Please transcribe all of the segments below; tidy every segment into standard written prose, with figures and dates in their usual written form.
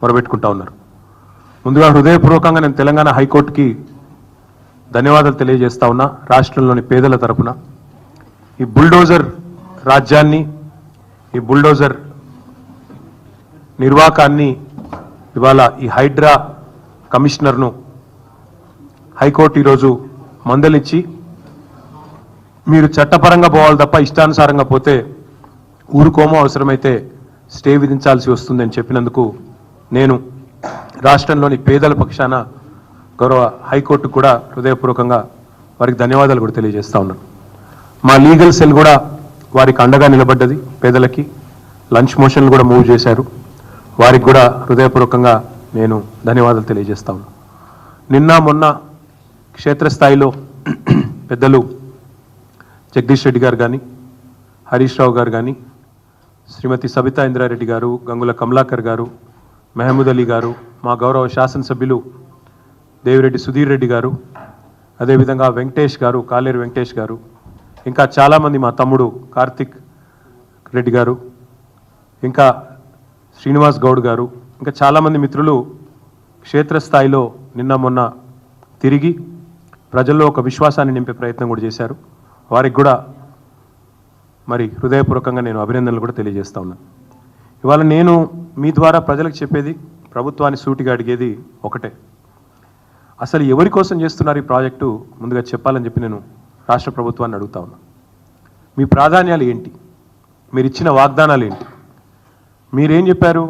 మొరబెట్టుకుంటా ఉన్నారు. ముందుగా హృదయపూర్వకంగా నేను తెలంగాణ హైకోర్టుకి ధన్యవాదాలు తెలియజేస్తా ఉన్నా. రాష్ట్రంలోని పేదల తరపున ఈ బుల్డోజర్ రాజ్యాన్ని, ఈ బుల్డోజర్ నిర్వాకాన్ని ఇవాళ ఈ హైడ్రా కమిషనర్ను హైకోర్టు ఈరోజు మందలిచ్చి మీరు చట్టపరంగా పోవాలి తప్ప ఇష్టానుసారంగా పోతే ఊరుకోమో, అవసరమైతే స్టే విధించాల్సి వస్తుందని చెప్పినందుకు నేను రాష్ట్రంలోని పేదల పక్షాన గౌరవ హైకోర్టు కూడా హృదయపూర్వకంగా వారికి ధన్యవాదాలు కూడా తెలియజేస్తా ఉన్నాను. మా లీగల్ సెల్ కూడా వారికి అండగా నిలబడ్డది. పేదలకి లంచ్ మోషన్లు కూడా మూవ్ చేశారు. వారికి కూడా హృదయపూర్వకంగా నేను ధన్యవాదాలు తెలియజేస్తా ఉన్నాను. నిన్న మొన్న క్షేత్రస్థాయిలో పెద్దలు జగదీష్ రెడ్డి గారు కానీ, హరీష్ రావు గారు కానీ, శ్రీమతి సబితా ఇంద్రారెడ్డి గారు, గంగుల కమలాకర్ గారు, మహమూద్ అలీ గారు, మా గౌరవ శాసనసభ్యులు దేవిరెడ్డి సుధీర్ రెడ్డి గారు, అదేవిధంగా వెంకటేష్ గారు, కాలేరు వెంకటేష్ గారు, ఇంకా చాలామంది, మా తమ్ముడు కార్తిక్ రెడ్డి గారు, ఇంకా శ్రీనివాస్ గౌడ్ గారు, ఇంకా చాలామంది మిత్రులు క్షేత్రస్థాయిలో నిన్న మొన్న తిరిగి ప్రజల్లో ఒక విశ్వాసాన్ని నింపే ప్రయత్నం కూడా చేశారు. వారికి కూడా మరి హృదయపూర్వకంగా నేను అభినందనలు కూడా తెలియజేస్తా ఉన్నాను. ఇవాళ నేను మీ ద్వారా ప్రజలకు చెప్పేది, ప్రభుత్వాన్ని సూటిగా అడిగేది ఒకటే. అసలు ఎవరి కోసం చేస్తున్నారు ఈ ప్రాజెక్టు ముందుగా చెప్పాలని చెప్పి నేను రాష్ట్ర ప్రభుత్వాన్ని అడుగుతా ఉన్నాను. మీ ప్రాధాన్యాలు ఏంటి? మీరు ఇచ్చిన వాగ్దానాలు ఏంటి? మీరేం చెప్పారు?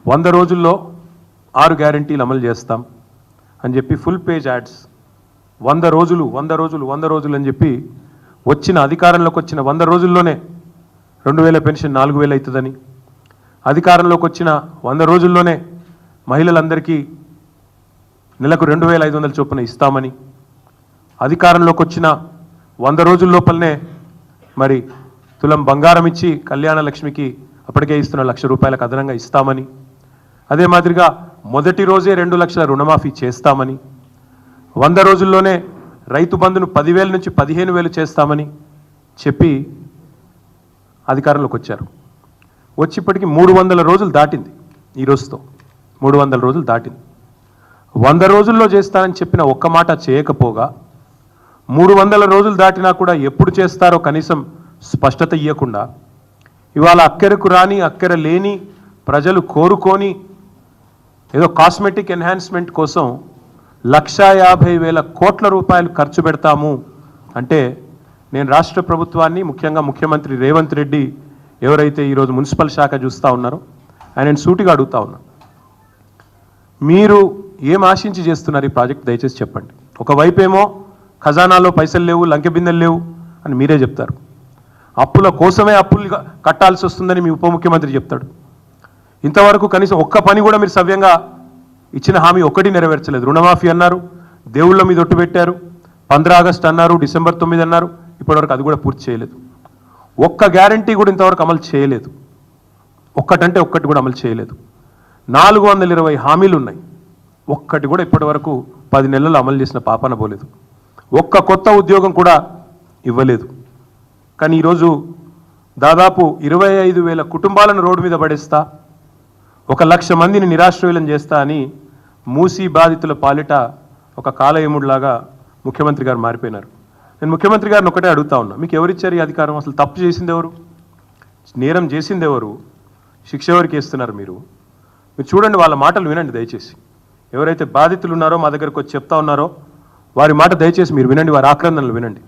100 రోజుల్లో 6 గ్యారంటీలు అమలు చేస్తాం అని చెప్పి ఫుల్ పేజ్ యాడ్స్, 100 రోజులు 100 రోజులు 100 రోజులు అని చెప్పి వచ్చిన అధికారంలోకి వచ్చిన 100 రోజుల్లోనే 2000 పెన్షన్ 4000 అవుతుందని, అధికారంలోకి వచ్చిన 100 రోజుల్లోనే మహిళలందరికీ నెలకు 2500 చొప్పున ఇస్తామని, అధికారంలోకి వచ్చిన 100 రోజుల లోపలనే మరి తులం బంగారం ఇచ్చి కళ్యాణ లక్ష్మికి అప్పటికే ఇస్తున్న ₹1,00,000 అదనంగా ఇస్తామని, అదే మాదిరిగా మొదటి రోజే 2 లక్షల రుణమాఫీ చేస్తామని, 100 రోజుల్లోనే రైతు బంధును 10,000 నుంచి 15,000 చేస్తామని చెప్పి అధికారంలోకి వచ్చారు. వచ్చి ఇప్పటికి 300 రోజులు దాటింది. ఈ రోజుతో 300 రోజులు దాటింది. 100 రోజుల్లో చేస్తానని చెప్పిన ఒక్క మాట చేయకపోగా 300 రోజులు దాటినా కూడా ఎప్పుడు చేస్తారో కనీసం స్పష్టత ఇవ్వకుండా, ఇవాళ అక్కరకు రాని అక్కర లేని ప్రజలు కోరుకొని ఏదో కాస్మెటిక్ ఎన్హాన్స్మెంట్ కోసం 1,50,000 కోట్ల రూపాయలు ఖర్చు పెడతాము అంటే, నేను రాష్ట్ర ప్రభుత్వాన్ని, ముఖ్యంగా ముఖ్యమంత్రి రేవంత్ రెడ్డి ఎవరైతే ఈరోజు మున్సిపల్ శాఖ చూస్తూ ఉన్నారో ఆయన సూటిగా అడుగుతా ఉన్నా, మీరు ఏం ఆశించి చేస్తున్నారు ఈ ప్రాజెక్ట్? దయచేసి చెప్పండి. ఒకవైపేమో ఖజానాలో పైసలు లేవు, లంకె బిందెలు లేవు అని మీరే చెప్తారు. అప్పుల కోసమే అప్పులు కట్టాల్సి వస్తుందని మీ ఉప ముఖ్యమంత్రి చెప్తాడు. ఇంతవరకు కనీసం ఒక్క పని కూడా మీరు సవ్యంగా ఇచ్చిన హామీ ఒకటి నెరవేర్చలేదు. రుణమాఫీ అన్నారు, దేవుళ్ళ మీద ఒట్టు పెట్టారు, 15 ఆగస్టు అన్నారు, డిసెంబర్ 9 అన్నారు, ఇప్పటివరకు అది కూడా పూర్తి చేయలేదు. ఒక్క గ్యారంటీ కూడా ఇంతవరకు అమలు చేయలేదు. ఒక్కటంటే ఒక్కటి కూడా అమలు చేయలేదు. 420 హామీలు ఉన్నాయి, ఒక్కటి కూడా ఇప్పటివరకు 10 నెలలు అమలు చేసిన పాపన పోలేదు. ఒక్క కొత్త ఉద్యోగం కూడా ఇవ్వలేదు. కానీ ఈరోజు దాదాపు 25,000 కుటుంబాలను రోడ్డు మీద పడేస్తా, 1,00,000 మందిని నిరాశ్రయులను చేస్తా అని మూసీ బాధితుల పాలిట ఒక కాలయముడిలాగా ముఖ్యమంత్రి గారు మారిపోయినారు. నేను ముఖ్యమంత్రి గారిని ఒకటే అడుగుతా ఉన్నా, మీకు ఎవరిచ్చారు ఈ అధికారం? అసలు తప్పు చేసింది ఎవరు? నేరం చేసింది ఎవరు? శిక్ష ఎవరికి వేస్తున్నారు మీరు? మీరు చూడండి, వాళ్ళ మాటలు వినండి దయచేసి. ఎవరైతే బాధితులు ఉన్నారో, మా దగ్గరకు వచ్చి చెప్తా ఉన్నారో వారి మాట దయచేసి మీరు వినండి, వారి ఆక్రందనలు వినండి.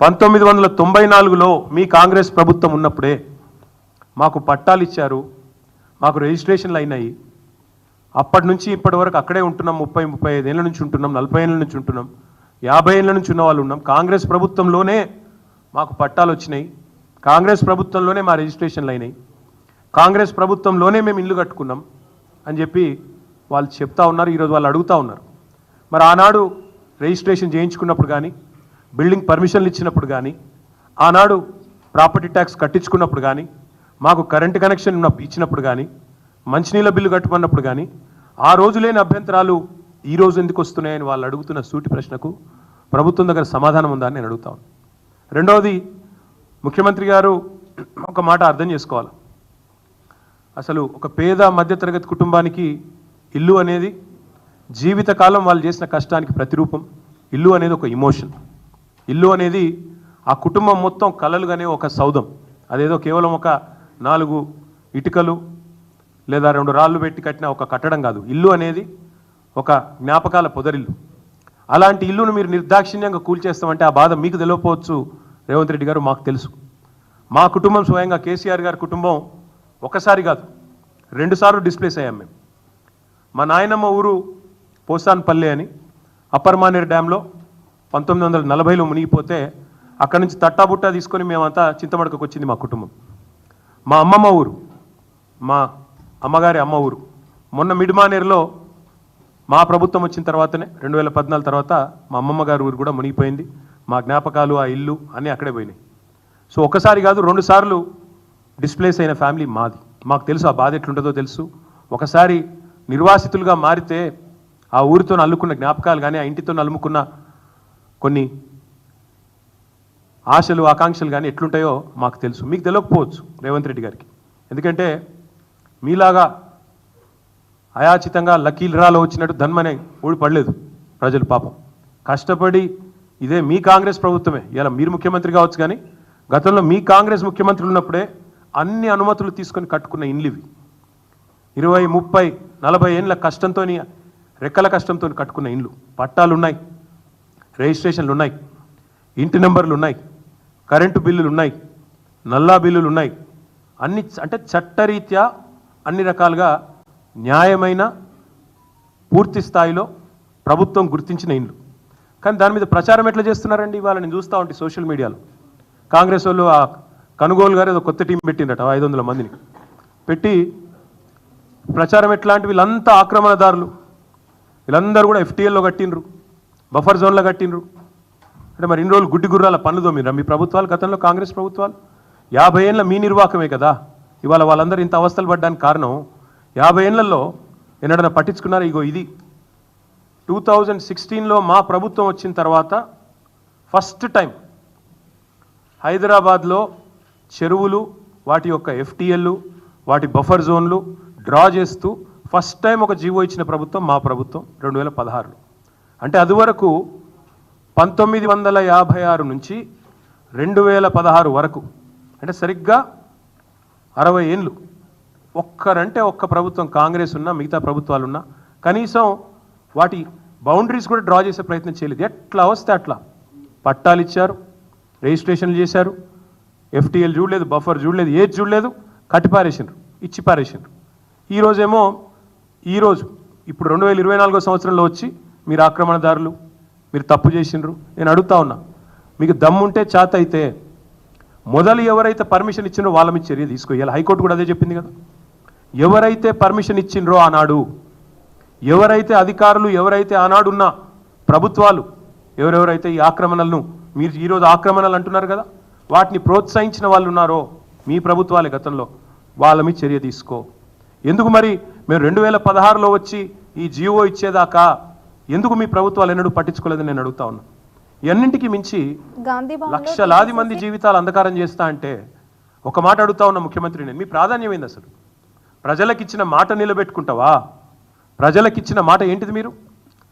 1994లో మీ కాంగ్రెస్ ప్రభుత్వం ఉన్నప్పుడే మాకు పట్టాలు ఇచ్చారు, మాకు రిజిస్ట్రేషన్లు అయినాయి. అప్పటి నుంచి ఇప్పటి వరకు అక్కడే ఉంటున్నాం. 30-35 ఏళ్ళ నుంచి ఉంటున్నాం, 40 ఏళ్ళ నుంచి ఉంటున్నాం, 50 ఏళ్ళ నుంచి ఉన్న వాళ్ళు ఉన్నాం. కాంగ్రెస్ ప్రభుత్వంలోనే మాకు పట్టాలు వచ్చినాయి, కాంగ్రెస్ ప్రభుత్వంలోనే మా రిజిస్ట్రేషన్లు అయినాయి, కాంగ్రెస్ ప్రభుత్వంలోనే మేము ఇల్లు కట్టుకున్నాం అని చెప్పి వాళ్ళు చెప్తా ఉన్నారు. ఈరోజు వాళ్ళు అడుగుతూ ఉన్నారు, మరి ఆనాడు రిజిస్ట్రేషన్ చేయించుకున్నప్పుడు కానీ, బిల్డింగ్ పర్మిషన్లు ఇచ్చినప్పుడు కానీ, ఆనాడు ప్రాపర్టీ ట్యాక్స్ కట్టించుకున్నప్పుడు కానీ, మాకు కరెంటు కనెక్షన్ ఇచ్చినప్పుడు కానీ, మంచినీళ్ళ బిల్లు కట్టుకున్నప్పుడు కానీ ఆ రోజు లేని అభ్యంతరాలు ఈ రోజు ఎందుకు వస్తున్నాయని వాళ్ళు అడుగుతున్న సూటి ప్రశ్నకు ప్రభుత్వం దగ్గర సమాధానం ఉందా అని నేను అడుగుతాను. రెండవది, ముఖ్యమంత్రి గారు ఒక మాట అర్థం చేసుకోవాలి. అసలు ఒక పేద మధ్యతరగతి కుటుంబానికి ఇల్లు అనేది జీవితకాలం వాళ్ళు చేసిన కష్టానికి ప్రతిరూపం. ఇల్లు అనేది ఒక ఇమోషన్. ఇల్లు అనేది ఆ కుటుంబం మొత్తం కలలుగానే ఒక సౌధం. అదేదో కేవలం ఒక 4 ఇటుకలు లేదా 2 రాళ్ళు పెట్టి కట్టిన ఒక కట్టడం కాదు. ఇల్లు అనేది ఒక జ్ఞాపకాల పొదరిల్లు. అలాంటి ఇల్లును మీరు నిర్దాక్షిణ్యంగా కూల్చేస్తామంటే ఆ బాధ మీకు తెలియకపోవచ్చు రేవంత్ రెడ్డి గారు, మాకు తెలుసు. మా కుటుంబం స్వయంగా కేసీఆర్ గారి కుటుంబం ఒకసారి కాదు 2 సార్లు డిస్ప్లేస్ అయ్యాం మేము. మా నాయనమ్మ ఊరు పోసాన్పల్లి అని అప్పర్ మానేరు డ్యాంలో 1940లో మునిగిపోతే అక్కడి నుంచి తట్టాబుట్టా తీసుకొని మేమంతా చింతమడకకు వచ్చింది మా కుటుంబం. మా అమ్మమ్మ ఊరు, మా అమ్మగారి అమ్మ ఊరు మొన్న మిడ్మానేరులో మా ప్రభుత్వం వచ్చిన తర్వాతనే 2014 తర్వాత మా అమ్మమ్మ గారి ఊరు కూడా మునిగిపోయింది. మా జ్ఞాపకాలు, ఆ ఇల్లు అన్నీ అక్కడే పోయినాయి. సో ఒకసారి కాదు 2 సార్లు డిస్ప్లేస్ అయిన ఫ్యామిలీ మాది. మాకు తెలుసు ఆ బాధ ఎట్లుంటుందో తెలుసు. ఒకసారి నిర్వాసితులుగా మారితే ఆ ఊరితో అల్లుకున్న జ్ఞాపకాలు కానీ, ఆ ఇంటితో అల్లుకున్న కొన్ని ఆశలు, ఆకాంక్షలు కానీ ఎట్లుంటాయో మాకు తెలుసు. మీకు తెలియకపోవచ్చు రేవంత్ రెడ్డి గారికి. ఎందుకంటే మీలాగా అయాచితంగా లకీల్రాలో వచ్చినట్టు ధన్మనే ఊడిపడలేదు ప్రజలు. పాపం కష్టపడి ఇదే మీ కాంగ్రెస్ ప్రభుత్వమే, ఇలా మీరు ముఖ్యమంత్రి కావచ్చు కానీ గతంలో మీ కాంగ్రెస్ ముఖ్యమంత్రులు ఉన్నప్పుడే అన్ని అనుమతులు తీసుకొని కట్టుకున్న ఇండ్లు ఇవి. 20, 30, 40 ఏళ్ళ కష్టంతో, రెక్కల కష్టంతో కట్టుకున్న ఇండ్లు. పట్టాలు ఉన్నాయి, రిజిస్ట్రేషన్లు ఉన్నాయి, ఇంటి నెంబర్లు ఉన్నాయి, కరెంటు బిల్లులు ఉన్నాయి, నల్లా బిల్లులు ఉన్నాయి. అన్ని అంటే చట్టరీత్యా అన్ని రకాలుగా న్యాయమైన పూర్తి స్థాయిలో ప్రభుత్వం గుర్తించిన ఇండ్లు. కానీ దాని మీద ప్రచారం ఎట్లా చేస్తున్నారండి? ఇవాళ నేను చూస్తూ ఉంటే సోషల్ మీడియాలో కాంగ్రెస్ వాళ్ళు ఆ కనుగోలు గారు ఏదో కొత్త టీం పెట్టిందట, 500 మందిని పెట్టి ప్రచారం ఎట్లా అంటే వీళ్ళంతా ఆక్రమణదారులు, వీళ్ళందరూ కూడా FTLలో కట్టినరు, బఫర్ జోన్లో కట్టినరు. అంటే మరి ఇన్ని రోజులు గుడ్డి గుర్రాల పనులతో మీరు మీ ప్రభుత్వాలు, గతంలో కాంగ్రెస్ ప్రభుత్వాలు 50 ఏళ్ళ మీ నిర్వాహకమే కదా ఇవాళ వాళ్ళందరూ ఇంత అవస్థలు పడ్డానికి కారణం. 50 ఏళ్లలో ఎన్నడన్నా పట్టించుకున్నారు? ఇగో ఇది 2016లో మా ప్రభుత్వం వచ్చిన తర్వాత ఫస్ట్ టైం హైదరాబాద్లో చెరువులు, వాటి యొక్క FTL, వాటి బఫర్ జోన్లు డ్రా చేస్తూ ఫస్ట్ టైం ఒక జీవో ఇచ్చిన ప్రభుత్వం మా ప్రభుత్వం 2016లో. అంటే అది వరకు 1956 నుంచి 2016 వరకు, అంటే సరిగ్గా 60 ఏళ్ళు ఒక్కరంటే ఒక్క ప్రభుత్వం కాంగ్రెస్ ఉన్నా, మిగతా ప్రభుత్వాలు ఉన్నా కనీసం వాటి బౌండరీస్ కూడా డ్రా చేసే ప్రయత్నం చేయలేదు. ఎట్లా వస్తే అట్లా పట్టాలు ఇచ్చారు, రిజిస్ట్రేషన్లు చేశారు, FTL చూడలేదు, బఫర్ చూడలేదు, ఏది చూడలేదు, కట్టిపారేసిండ్రు, ఇచ్చి పారేసిండ్రు. ఈరోజేమో ఇప్పుడు 2024 సంవత్సరంలో వచ్చి మీరు ఆక్రమణదారులు, మీరు తప్పు చేసిండ్రు. నేను అడుగుతా ఉన్నా, మీకు దమ్ముంటే చేత అయితే మొదలు ఎవరైతే పర్మిషన్ ఇచ్చిండ్రో వాళ్ళ మీద చర్య తీసుకోవాలి. హైకోర్టు కూడా అదే చెప్పింది కదా. ఎవరైతే పర్మిషన్ ఇచ్చిండ్రో ఆనాడు, ఎవరైతే అధికారులు, ఎవరైతే ఆనాడున్న ప్రభుత్వాలు, ఎవరెవరైతే ఈ ఆక్రమణలను, మీరు ఈరోజు ఆక్రమణలు అంటున్నారు కదా, వాటిని ప్రోత్సహించిన వాళ్ళు ఉన్నారో మీ ప్రభుత్వాలే గతంలో, వాళ్ళ మీద చర్య తీసుకో. ఎందుకు మరి మేము 2016లో వచ్చి ఈ జీవో ఇచ్చేదాకా ఎందుకు మీ ప్రభుత్వాలు ఎన్నడూ పట్టించుకోలేదని నేను అడుగుతా ఉన్నా. ఎన్నింటికి మించి లక్షలాది మంది జీవితాలు అంధకారం చేస్తా అంటే ఒక మాట అడుగుతా ఉన్న ముఖ్యమంత్రి నేను, మీ ప్రాధాన్యం ఏంది అసలు? ప్రజలకిచ్చిన మాట నిలబెట్టుకుంటావా? ప్రజలకిచ్చిన మాట ఏంటిది? మీరు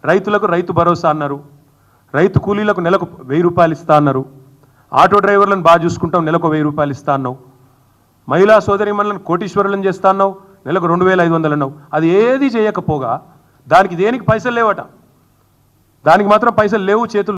రైతులకు రైతు భరోసా అన్నారు, రైతు కూలీలకు నెలకు 1000 రూపాయలు ఇస్తా అన్నారు, ఆటో డ్రైవర్లను బాగా చూసుకుంటాం నెలకు 1000 రూపాయలు ఇస్తా అన్నావు, మహిళా సోదరిమణులను కోటీశ్వరులను చేస్తా అన్నావు, నెలకు 2500 అన్నావు. అది ఏది చేయకపోగా దానికి దేనికి పైసలు లేవట, దానికి మాత్రం పైసలు లేవు చేతులు